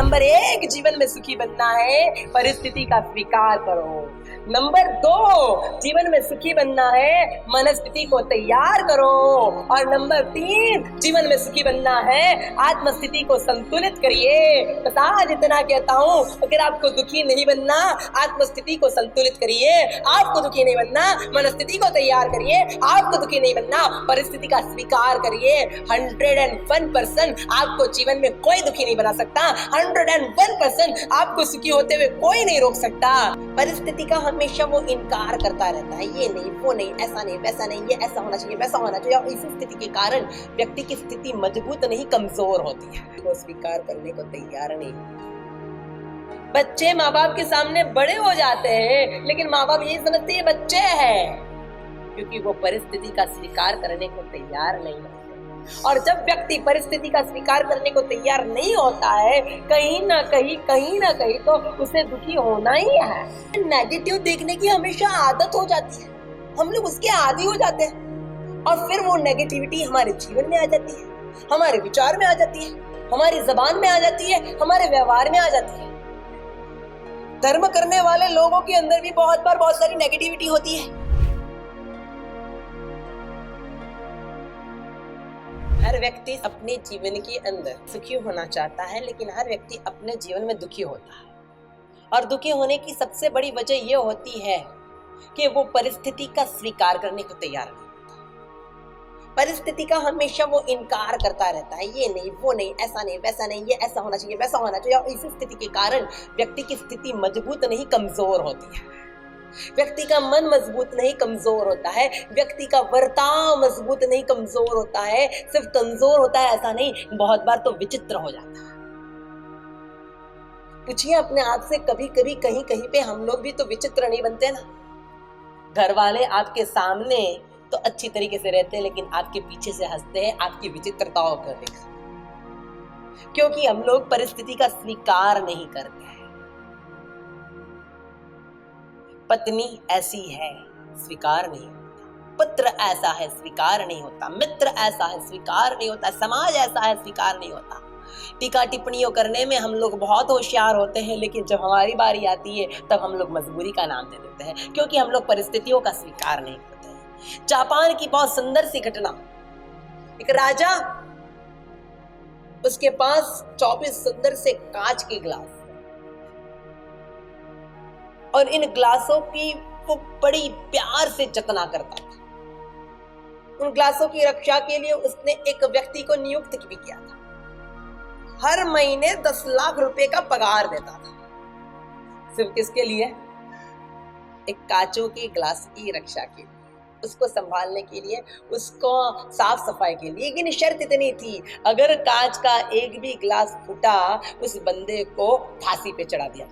Number 1 जीवन में सुखी बनना है, परिस्थिति का स्वीकार करो। नंबर 2 जीवन में सुखी बनना है, मनस्थिति को तैयार करो। और नंबर 3 जीवन में सुखी बनना है, आत्मस्थिति को संतुलित करिए। बस आज इतना कहता हूँ, अगर आपको दुखी नहीं बनना, आत्मस्थिति को संतुलित करिए। आपको दुखी नहीं बनना, मनस्थिति को तैयार करिए। आपको दुखी नहीं बनना, परिस्थिति का स्वीकार करिए। 101% आपको जीवन में कोई दुखी नहीं बना सकता। 101% आपको सुखी होते हुए कोई नहीं रोक सकता। परिस्थिति का हमेशा वो इनकार करता रहता है, ये नहीं, वो नहीं, ऐसा नहीं, वैसा नहीं, ये ऐसा होना चाहिए, वैसा होना चाहिए। और इसी स्थिति के कारण व्यक्ति की स्थिति मजबूत नहीं, कमजोर होती है। वो स्वीकार करने को तैयार नहीं। बच्चे माँ बाप के सामने बड़े हो जाते हैं, लेकिन माँ बाप यही समझते हैं बच्चे हैं, क्योंकि वो परिस्थिति का स्वीकार करने को तैयार नहीं होते। और जब व्यक्ति परिस्थिति का स्वीकार करने को तैयार नहीं होता है, कहीं ना कहीं तो उसे दुखी होना ही है। नेगेटिव देखने की हमेशा आदत हो जाती है, हम लोग उसके आदी हो जाते हैं, और फिर वो नेगेटिविटी हमारे जीवन में आ जाती है, हमारे विचार में आ जाती है, हमारी जबान में आ जाती है, हमारे व्यवहार में आ जाती है। धर्म करने वाले लोगों के अंदर भी बहुत बार बहुत सारी नेगेटिविटी होती है। हर व्यक्ति अपने जीवन के अंदर सुखी होना चाहता है, लेकिन हर व्यक्ति अपने जीवन में दुखी होता है। और दुखी होने की सबसे बड़ी वजह यह होती है कि वो परिस्थिति का स्वीकार करने को तैयार नहीं होता। परिस्थिति का हमेशा वो इनकार करता रहता है, ये नहीं, वो नहीं, ऐसा नहीं, वैसा नहीं, ये ऐसा होना चाहिए, वैसा होना चाहिए। और इसी स्थिति के कारण व्यक्ति की स्थिति मजबूत नहीं, कमजोर होती है। व्यक्ति का मन मजबूत नहीं, कमजोर होता है। व्यक्ति का वर्ताव मजबूत नहीं, कमजोर होता है। सिर्फ कमजोर होता है ऐसा नहीं, बहुत बार तो विचित्र हो जाता है। पूछिए अपने आप से, कभी कभी कहीं पे हम लोग भी तो विचित्र नहीं बनते ना। घर वाले आपके सामने तो अच्छी तरीके से रहते हैं, लेकिन आपके पीछे से हंसते हैं आपकी विचित्रताओं को देखकर, क्योंकि हम लोग परिस्थिति का स्वीकार नहीं करते हैं। पत्नी ऐसी है, स्वीकार नहीं होता। पुत्र ऐसा है, स्वीकार नहीं होता। मित्र ऐसा है, स्वीकार नहीं होता। समाज ऐसा है, स्वीकार नहीं होता। टीका टिप्पणियों करने में हम लोग बहुत होशियार होते हैं, लेकिन जब हमारी बारी आती है तब हम लोग मजबूरी का नाम दे देते हैं, क्योंकि हम लोग परिस्थितियों का स्वीकार नहीं करते हैं। जापान की बहुत सुंदर सी घटना, एक राजा, उसके पास 24 सुंदर से कांच के गिलास, और इन ग्लासों की वो बड़ी प्यार से जतना करता था। उन ग्लासों की रक्षा के लिए उसने एक व्यक्ति को नियुक्त भी किया था। हर महीने 10 लाख रुपए का पगार देता था। सिर्फ किसके लिए? एक कांचों के ग्लास की रक्षा के लिए, उसको संभालने के लिए, उसको साफ सफाई के लिए। लेकिन शर्त इतनी थी, अगर कांच का एक भी ग्लास फूटा, उस बंदे को फांसी पे चढ़ा दिया।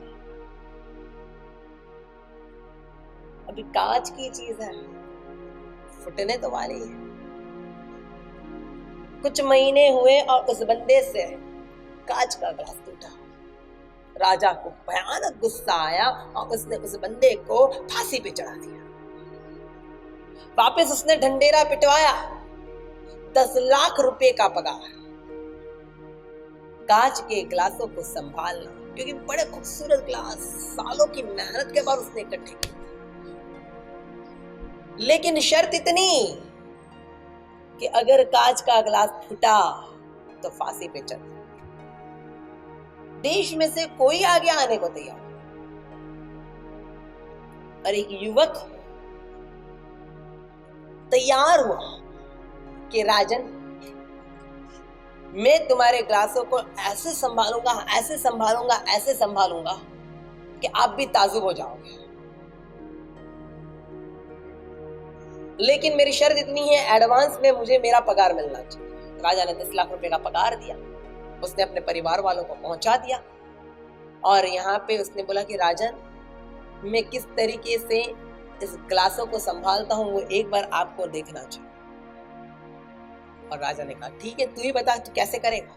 अभी कांच की चीज है, फुटने तो वाली है। कुछ महीने हुए और उस बंदे से कांच का ग्लास टूटा। राजा को भयानक गुस्सा आया और उसने उस बंदे को फांसी पे चढ़ा दिया। वापस उसने ढंढेरा पिटवाया, 10 लाख रुपए का पगार। कांच के ग्लासों को संभालना, क्योंकि बड़े खूबसूरत ग्लास सालों की मेहनत के बाद उसने इकट्ठे किए, लेकिन शर्त इतनी कि अगर कांच का ग्लास फूटा तो फांसी पे चढ़। देश में से कोई आगे आने को तैयार, और एक युवक तैयार हुआ कि राजन, मैं तुम्हारे ग्लासों को ऐसे संभालूंगा, ऐसे संभालूंगा, ऐसे संभालूंगा कि आप भी ताजुब हो जाओगे, लेकिन मेरी शर्त इतनी है, एडवांस में मुझे मेरा पगार मिलना चाहिए। राजा ने 10 लाख रुपए का पगार दिया, उसने अपने परिवार वालों को पहुंचा दिया, और यहाँ पे उसने बोला कि राजन, मैं किस तरीके से इस ग्लासों को संभालता हूँ वो एक बार आपको देखना चाहिए। और राजा ने कहा ठीक है, तू ही बता तू कैसे करेगा।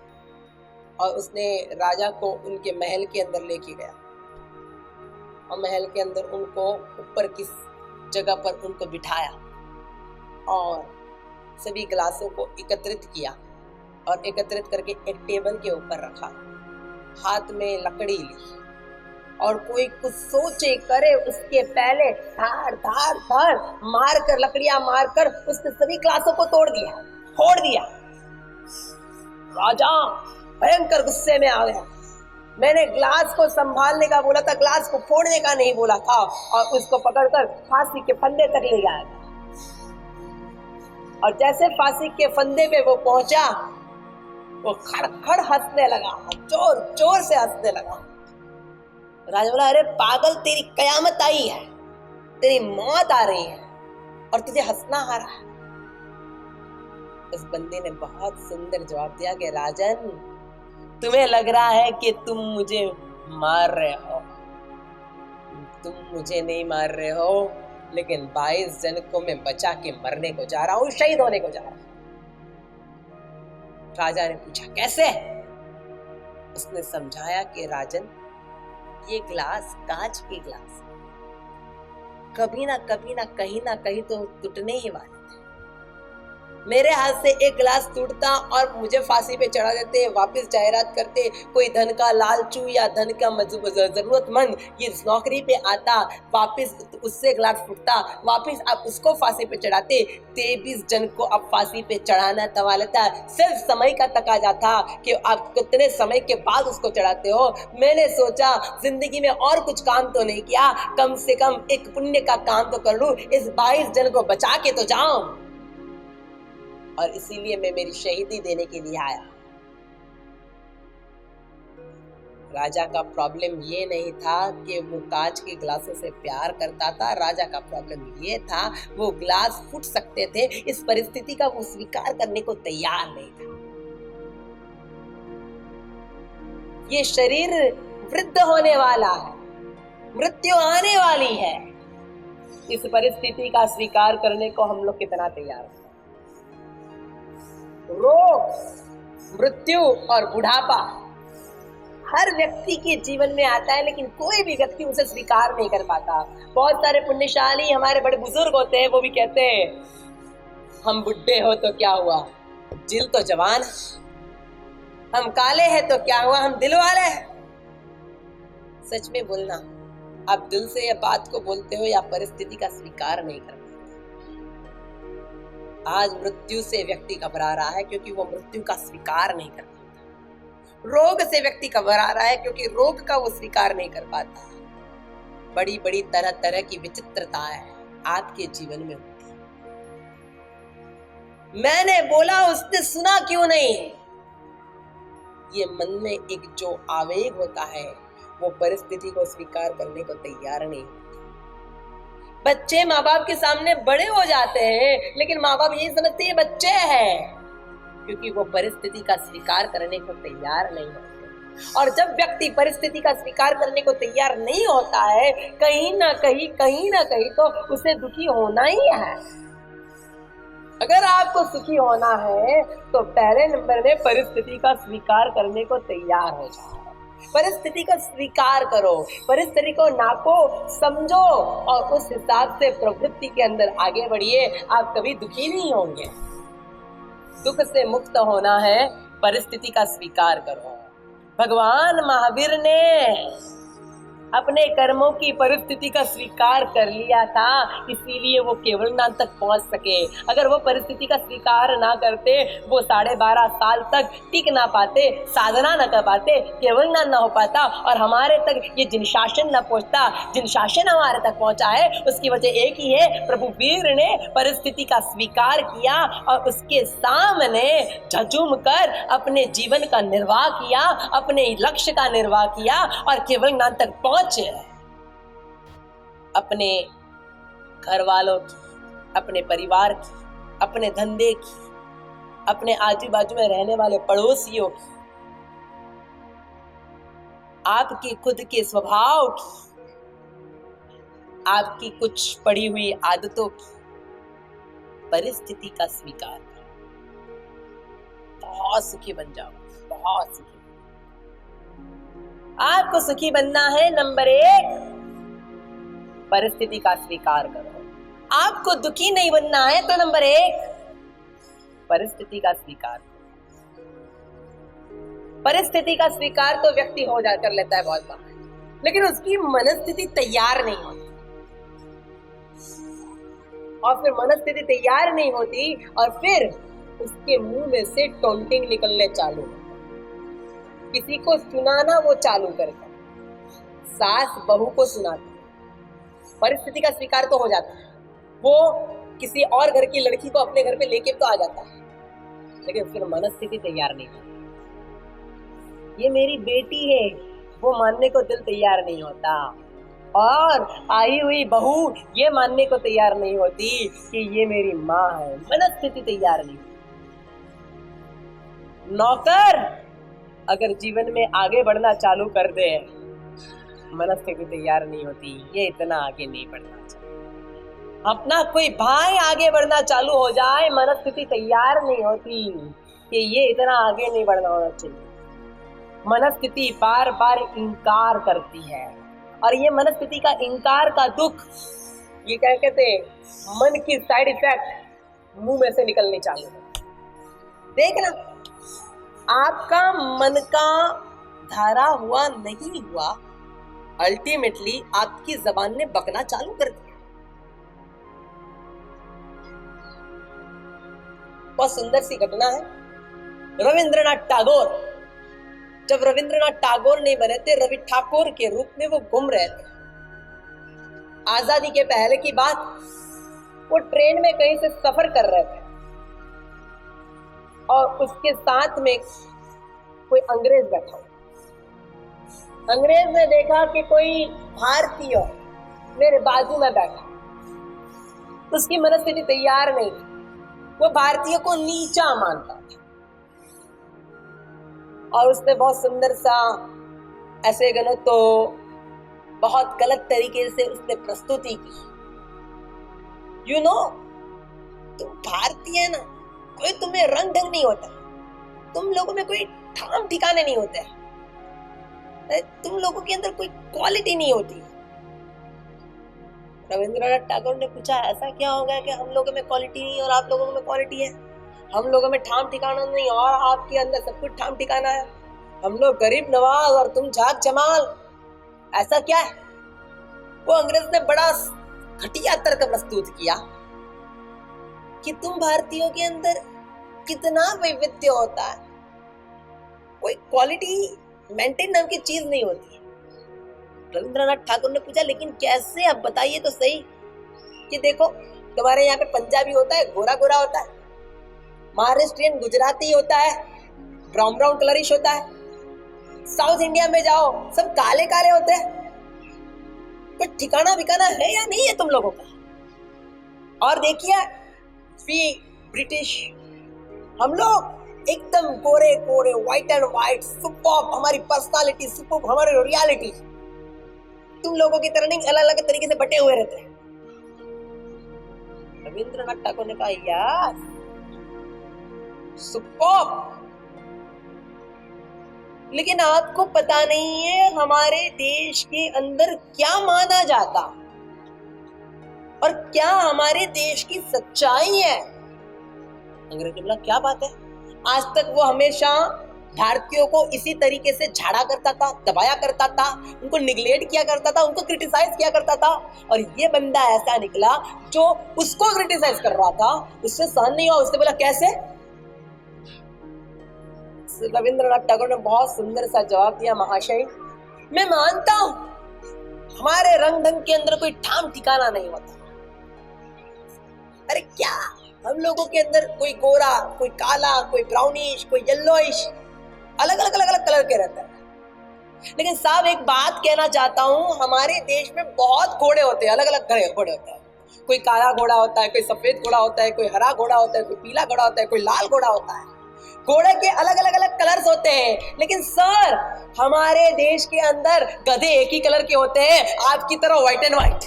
और उसने राजा को उनके महल के अंदर लेके गया, और महल के अंदर उनको ऊपर किस जगह पर उनको बिठाया और सभी ग्लासों को एकत्रित किया, और एकत्रित करके एक टेबल के ऊपर रखा। हाथ में लकड़ी ली और कोई कुछ सोचे करे उसके पहले धार धार धार मारकर, लकड़ियां मारकर उसने सभी ग्लासों को तोड़ दिया, फोड़ दिया। राजा भयंकर गुस्से में आ गया। मैंने ग्लास को संभालने का बोला था, ग्लास को फोड़ने का नहीं बोला था, और उसको पकड़कर फांसी के फंदे तक ले गया। और जैसे फांसी के फंदे पे वो पहुंचा, वो खड़खड़ हंसने लगा, जोर जोर से हंसने लगा। राजा बोला, अरे पागल, तेरी कयामत आई है, तेरी मौत आ रही है और तुझे हंसना आ रहा है। उस बंदे ने बहुत सुंदर जवाब दिया कि राजन, तुम्हें लग रहा है कि तुम मुझे मार रहे हो, तुम मुझे नहीं मार रहे हो, लेकिन 22 जन को मैं बचा के मरने को जा रहा हूं, शहीद होने को जा रहा हूं। राजा ने पूछा कैसे? उसने समझाया कि राजन, ये ग्लास कांच के ग्लास कभी ना कहीं तो टूटने ही वाले थे। मेरे हाथ से एक गिलास टूटता और मुझे फांसी पे चढ़ा देते, वापस जाहिरात करते, कोई धन का लालचू या धन का जरूरतमंद ये नौकरी पे आता, वापस उससे गिलास फूटता, वापस आप उसको फांसी पे चढ़ाते। 23 जन को अब फांसी पे चढ़ाना तवाल था। सिर्फ समय का तकाजा था कि आप कितने समय के बाद उसको चढ़ाते हो। मैंने सोचा जिंदगी में और कुछ काम तो नहीं किया, कम से कम एक पुण्य का काम तो कर लूं, इस 22 जन को बचा के तो जाऊं, और इसीलिए मैं मेरी शहीदी देने के लिए आया। राजा का प्रॉब्लम ये नहीं था कि वो कांच के ग्लासों से प्यार करता था, राजा का प्रॉब्लम ये था वो ग्लास फूट सकते थे, इस परिस्थिति का वो स्वीकार करने को तैयार नहीं था। ये शरीर वृद्ध होने वाला है, मृत्यु आने वाली है, इस परिस्थिति का स्वीकार करने को हम लोग कितना तैयार हैं। रोग, मृत्यु और बुढ़ापा हर व्यक्ति के जीवन में आता है, लेकिन कोई भी व्यक्ति उसे स्वीकार नहीं कर पाता। बहुत सारे पुण्यशाली हमारे बड़े बुजुर्ग होते हैं, वो भी कहते हैं हम बुढ़े हो तो क्या हुआ, दिल तो जवान है, हम काले हैं तो क्या हुआ, हम दिल वाले हैं। सच में बोलना, आप दिल से यह बात को बोलते हो या परिस्थिति का स्वीकार नहीं कर पाते। आज मृत्यु से व्यक्ति घबरा रहा है क्योंकि वो मृत्यु का स्वीकार नहीं कर पाता। रोग से व्यक्ति घबरा रहा है क्योंकि रोग का वो स्वीकार नहीं कर पाता। बड़ी बड़ी तरह तरह की विचित्रताएं आपके जीवन में होती है। मैंने बोला, उसने सुना क्यों नहीं? ये मन में एक जो आवेग होता है वो परिस्थिति को स्वीकार करने को तैयार नहीं होता। बच्चे माँ बाप के सामने बड़े हो जाते हैं, लेकिन माँ बाप यही समझते हैं बच्चे हैं, क्योंकि वो परिस्थिति का स्वीकार करने को तैयार नहीं होते। और जब व्यक्ति परिस्थिति का स्वीकार करने को तैयार नहीं होता है, कहीं ना कहीं तो उसे दुखी होना ही है। अगर आपको सुखी होना है तो पहले नंबर में परिस्थिति का स्वीकार करने को तैयार हो जाओ। परिस्थिति को स्वीकार करो, परिस्थिति को नापो, समझो और उस हिसाब से प्रवृत्ति के अंदर आगे बढ़िए। आप कभी दुखी नहीं होंगे। दुख से मुक्त होना है, परिस्थिति का स्वीकार करो। भगवान महावीर ने अपने कर्मों की परिस्थिति का स्वीकार कर लिया था, इसीलिए वो केवलनाथ तक पहुंच सके। अगर वो परिस्थिति का स्वीकार ना करते, वो 12.5 साल तक टिक ना पाते, साधना न कर पाते, केवलनाथ ना हो पाता, और हमारे तक ये जिन शासन न पहुंचता। जिन शासन हमारे तक पहुंचा है उसकी वजह एक ही है, प्रभु वीर ने परिस्थिति का स्वीकार किया और उसके सामने झझूम कर अपने जीवन का निर्वाह किया, अपने लक्ष्य का निर्वाह किया और केवलनाथ तक पहुंचे। अपने घर वालों की, अपने परिवार की, अपने धंधे की, अपने आजू बाजू में रहने वाले पड़ोसियों की, आपके खुद के स्वभाव की, आपकी कुछ पड़ी हुई आदतों की, परिस्थिति का स्वीकार करो। बहुत सुखी बन जाओ, बहुत सुखी। आपको सुखी बनना है, नंबर 1 परिस्थिति का स्वीकार करो। आपको दुखी नहीं बनना है तो नंबर 1 परिस्थिति का स्वीकार करो। परिस्थिति का स्वीकार तो व्यक्ति हो जा कर लेता है बहुत बार, लेकिन उसकी मनस्थिति तैयार नहीं होती, और फिर मनस्थिति तैयार नहीं होती और फिर उसके मुंह में से टोंटिंग निकलने चालू, किसी को सुनाना वो चालू करता, सास बहू को सुनाती। परिस्थिति का स्वीकार तो हो जाता है, वो किसी और घर की लड़की को अपने घर पे लेके तो आ जाता है, लेकिन फिर मनस्थिति तैयार नहीं होती। ये मेरी बेटी है वो मानने को दिल तैयार नहीं होता, और आई हुई बहू ये मानने को तैयार नहीं होती कि ये मेरी माँ है। मनस्थिति तैयार नहीं। नौकर अगर जीवन में आगे बढ़ना चालू कर दे, मनस्थिति तैयार नहीं होती, ये इतना आगे नहीं बढ़ना चाहिए। अपना कोई भाई आगे बढ़ना चालू हो जाए, मनस्थिति तैयार नहीं होती कि ये इतना आगे नहीं बढ़ना होना चाहिए। मनस्थिति बार बार इंकार करती है, और ये मनस्थिति का इंकार का दुख, ये क्या कहते हैं, मन की साइड इफेक्ट मुंह में से निकलनी चालू है। देखना, आपका मन का धारा हुआ नहीं हुआ, अल्टीमेटली आपकी जबान ने बकना चालू कर दिया। बहुत सुंदर सी घटना है। रविंद्रनाथ टैगोर, जब रविंद्रनाथ टैगोर नहीं बने थे, रवि ठाकुर के रूप में वो घूम रहे थे। आजादी के पहले की बात, वो ट्रेन में कहीं से सफर कर रहे थे, और उसके साथ में कोई अंग्रेज बैठा। अंग्रेज ने देखा कि कोई भारतीय मेरे बाजू में बैठा, उसकी मनस्थिति तैयार नहीं थी, वो भारतीय को नीचा मानता था, और उसने बहुत सुंदर सा ऐसे गनो तो बहुत गलत तरीके से उसने प्रस्तुति की। यू नो, तुम भारतीय है ना, कोई तुम्हें रंग ढंग नहीं होता, तुम लोगों में कोई ठाम ठिकाने नहीं होते, तुम लोगों के अंदर कोई क्वालिटी नहीं होती। रविंद्रनाथ टैगोर ने पूछा, ऐसा क्या हो गया कि हम लोगों में क्वालिटी नहीं और आप लोगों में क्वालिटी है? हम लोगों में ठाम ठिकाना नहीं और आपके अंदर सब कुछ ठाम ठिकाना है। हम लोग गरीब नवाज और तुम झाक जमाल, ऐसा क्या है? वो अंग्रेज ने बड़ा घटिया तर्क प्रस्तुत किया कि तुम भारतीयों के अंदर कितना वैविध्य होता है, कोई क्वालिटी मेंटेन नाम की चीज नहीं होती। रविंद्रनाथ ठाकुर ने पूछा, लेकिन कैसे, आप बताइए तो सही। कि देखो, तुम्हारे यहाँ पे पंजाबी होता है, गोरा गोरा होता है, महाराष्ट्रियन गुजराती होता है, ब्राउन ब्राउन कलरिश होता है, साउथ इंडिया में जाओ सब काले काले होते हैं। कुछ ठिकाना बिकाना है या नहीं है तुम लोगों का? और देखिए, ब्रिटिश, हम लोग एकदम गोरे गोरे, व्हाइट एंड व्हाइट, सुपर्ब, हमारी पर्सनालिटी सुपर्ब, हमारी रियलिटी। तुम लोगों की तरह नहीं, अलग अलग तरीके से बटे हुए रहते हैं। रविंद्रनाथ टैगोर ने कहा, यार सुपर्ब, लेकिन आपको पता नहीं है हमारे देश के अंदर क्या माना जाता और क्या हमारे देश की सच्चाई है। अंग्रेज ने बोला, क्या बात है? आज तक वो हमेशा भारतीयों को इसी तरीके से झाड़ा करता था, दबाया करता था, उनको निगलेक्ट किया करता था, उनको क्रिटिसाइज किया करता था, और ये बंदा ऐसा निकला जो उसको क्रिटिसाइज कर रहा था, उससे सहन नहीं हुआ। उसने बोला, कैसे? रविंद्रनाथ टैगोर ने बहुत सुंदर सा जवाब दिया, महाशय, मैं मानता हूं हमारे रंग ढंग के अंदर कोई ठाम ठिकाना नहीं होता। अरे क्या, हम लोगों के अंदर कोई गोरा, कोई काला, कोई ब्राउनिश, कोई येलोइश, अलग अलग अलग अलग कलर के रहता है। लेकिन साहब एक बात कहना चाहता हूं, हमारे देश में बहुत घोड़े होते हैं, अलग अलग घोड़े होते हैं। कोई काला घोड़ा होता है, कोई सफेद घोड़ा होता है, कोई हरा घोड़ा होता है, कोई पीला घोड़ा होता है, कोई लाल घोड़ा होता है। घोड़े के अलग अलग अलग कलर्स होते हैं। लेकिन सर, हमारे देश के अंदर गधे एक ही कलर के होते हैं, आपकी तरह व्हाइट एंड व्हाइट।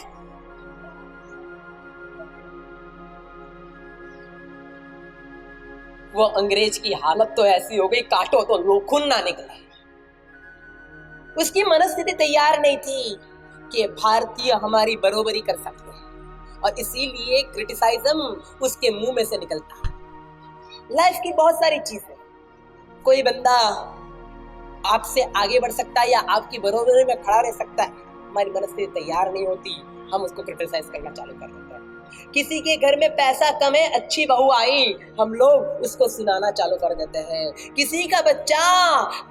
वो अंग्रेज की हालत तो ऐसी हो गई, काटो तो लोखुन ना निकला। उसकी मनस्थिति तैयार नहीं थी कि भारतीय हमारी बरोबरी कर सकते हैं, और इसीलिए क्रिटिसाइज्म उसके मुंह में से निकलता है। लाइफ की बहुत सारी चीजें, कोई बंदा आपसे आगे बढ़ सकता है या आपकी बरोबरी में खड़ा रह सकता है, हमारी मनस्थिति तैयार नहीं होती, हम उसको क्रिटिसाइज करना चालू कर देते हैं। किसी के घर में पैसा कम है, अच्छी बहू आई, हम लोग उसको सुनाना चालू कर देते हैं। किसी का बच्चा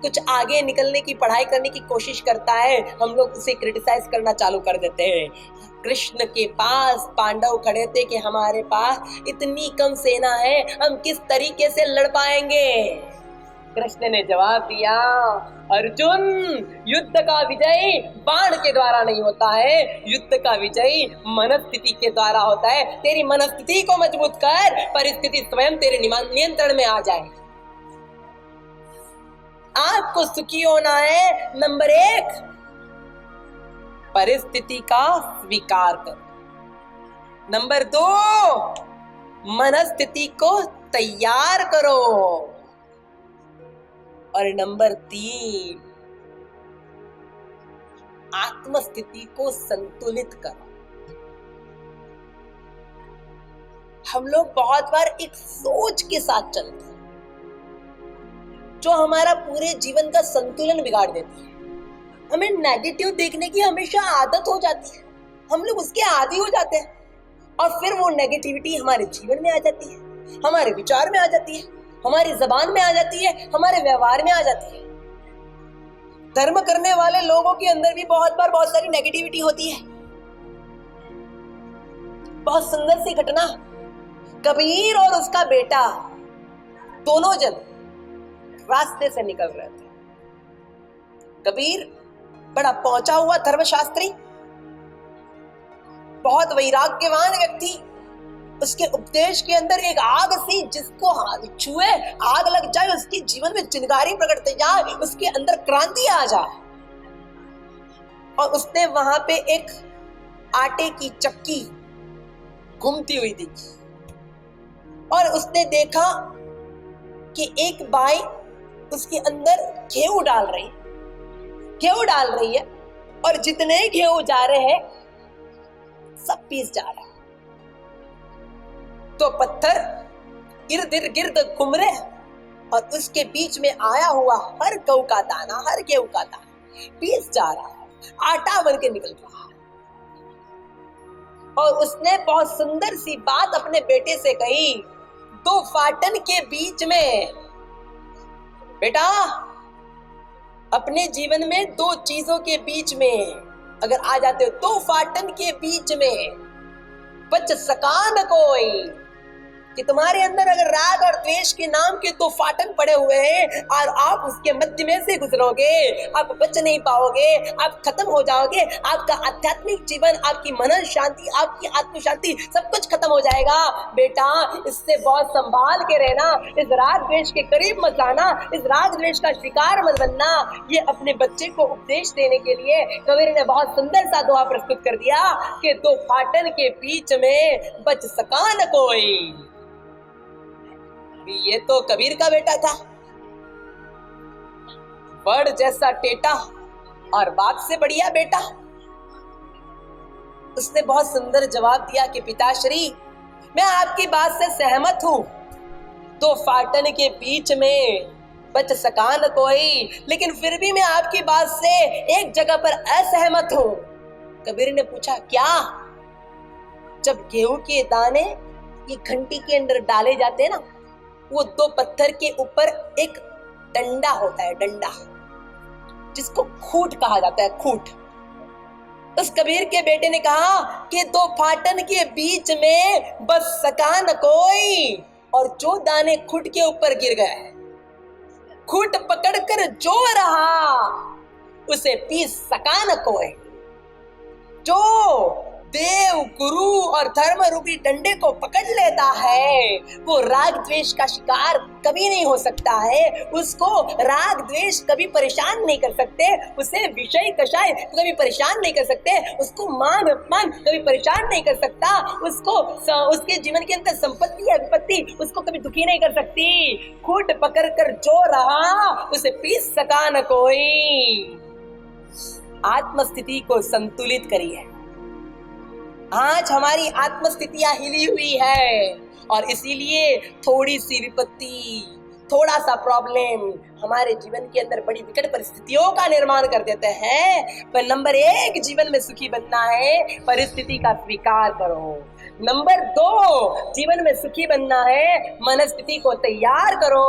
कुछ आगे निकलने की, पढ़ाई करने की कोशिश करता है, हम लोग उसे क्रिटिसाइज करना चालू कर देते हैं। कृष्ण के पास पांडव खड़े थे कि हमारे पास इतनी कम सेना है, हम किस तरीके से लड़ पाएंगे। कृष्ण ने जवाब दिया, अर्जुन, युद्ध का विजय बाण के द्वारा नहीं होता है, युद्ध का विजय मनस्थिति के द्वारा होता है। तेरी मनस्थिति को मजबूत कर, परिस्थिति स्वयं तेरे नियंत्रण में आ जाए। आपको सुखी होना है, नंबर 1, परिस्थिति का स्वीकार करो। नंबर 2, मनस्थिति को तैयार करो। और नंबर 3, आत्मस्थिति को संतुलित करो। हम लोग बहुत बार एक सोच के साथ चलते हैं जो हमारा पूरे जीवन का संतुलन बिगाड़ देती है। हमें नेगेटिव देखने की हमेशा आदत हो जाती है, हम लोग उसके आदी हो जाते हैं और फिर वो नेगेटिविटी हमारे जीवन में आ जाती है, हमारे विचार में आ जाती है, हमारी जबान में आ जाती है, हमारे व्यवहार में आ जाती है। धर्म करने वाले लोगों के अंदर भी बहुत बार बहुत सारी नेगेटिविटी होती है। बहुत सुंदर सी घटना, कबीर और उसका बेटा दोनों जन रास्ते से निकल रहे थे। कबीर बड़ा पहुंचा हुआ धर्मशास्त्री, बहुत वैराग्यवान व्यक्ति, उसके उपदेश के अंदर एक आग सी, जिसको छुए आग लग जाए, उसके जीवन में चिंगारी प्रकटते जाए, उसके अंदर क्रांति आ जाए। और उसने वहां पे एक आटे की चक्की घूमती हुई दिखी और उसने देखा कि एक बाई उसके अंदर गेहूं डाल रही है और जितने गेहूं जा रहे हैं सब पीस जा रहा है। तो पत्थर इर्द गिर्द घूम रहे और उसके बीच में आया हुआ हर गेहूं का दाना पीस जा रहा है, आटा बन के निकल रहा है। और उसने बहुत सुंदर सी बात अपने बेटे से कही, 2 फाटन के बीच में, बेटा अपने जीवन में 2 चीजों के बीच में अगर आ जाते हो, 2 फाटन के बीच में बच सका न कोई, कि तुम्हारे अंदर अगर राग और द्वेष के नाम के 2 फाटन पड़े हुए हैं और आप उसके मध्य में से गुजरोगे, आप बच नहीं पाओगे, आप खत्म हो जाओगे, आपका आध्यात्मिक जीवन, आपकी मन शांति, आपकी आत्म शांति, सब कुछ खत्म हो जाएगा। बेटा इससे बहुत संभाल के रहना, इस राग द्वेष के करीब मत आना, इस राग द्वेष का शिकार मत बनना। ये अपने बच्चे को उपदेश देने के लिए कबीर ने बहुत सुंदर सा दोहा प्रस्तुत कर दिया कि 2 फाटन के बीच में बच सका न कोई। ये तो कबीर का बेटा था, बड़ जैसा टेटा और बाप से बढ़िया बेटा। उसने बहुत सुंदर जवाब दिया कि पिताश्री, मैं आपकी बात से सहमत हूं, 2 फाटन के बीच में बच सका न कोई, लेकिन फिर भी मैं आपकी बात से एक जगह पर असहमत हूं। कबीर ने पूछा क्या? जब गेहूं के दाने ये घंटी के अंदर डाले जाते हैं ना, वो 2 पत्थर के ऊपर एक डंडा होता है, डंडा जिसको खूंट कहा जाता है, खूंट। उस कबीर के बेटे ने कहा कि 2 फाटन के बीच में बस सका न कोई, और जो दाने खूंट के ऊपर गिर गए, खूंट पकड़कर जो रहा उसे पीस सका न कोई। जो देव, गुरु और धर्म रूपी डंडे को पकड़ लेता है, वो राग द्वेष का शिकार कभी नहीं हो सकता है। उसको राग द्वेष कभी परेशान नहीं कर सकते, उसे विषय कषाय कभी परेशान नहीं कर सकते, उसको मान अपमान कभी परेशान नहीं कर सकता, उसको उसके जीवन के अंदर संपत्ति या विपत्ति उसको कभी दुखी नहीं कर सकती। खूंट पकड़ कर जो रहा उसे पीस सका न कोई। आत्मस्थिति को संतुलित करिए। आज हमारी आत्मस्थितियां हिली हुई है और इसीलिए थोड़ी सी विपत्ति, थोड़ा सा प्रॉब्लम हमारे जीवन के अंदर बड़ी विकट परिस्थितियों का निर्माण कर देते हैं। पर नंबर 1 जीवन में सुखी बनना है, परिस्थिति का स्वीकार करो। नंबर 2 जीवन में सुखी बनना है, मनस्थिति को तैयार करो।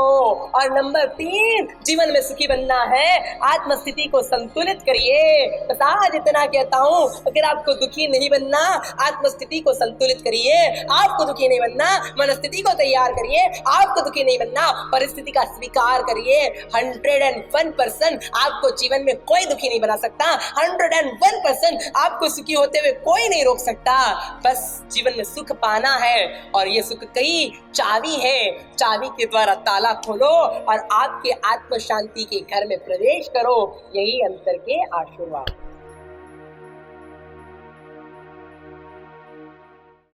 और नंबर 3 जीवन में सुखी बनना है, आत्मस्थिति को संतुलित करिए। बस आज इतना कहता हूं, अगर आपको दुखी नहीं बनना, आत्मस्थिति को संतुलित करिए। आपको दुखी नहीं बनना, मनस्थिति को तैयार करिए। आपको दुखी नहीं बनना, परिस्थिति का स्वीकार करिए। 101% आपको जीवन में कोई दुखी नहीं बना सकता। 101% आपको सुखी होते हुए कोई नहीं रोक सकता। बस जीवन में सुख पाना है, और ये सुख कई चाबी है। चाबी के द्वारा ताला खोलो और आपके आत्म शांति के घर में प्रवेश करो। यही अंतर के आशीर्वाद।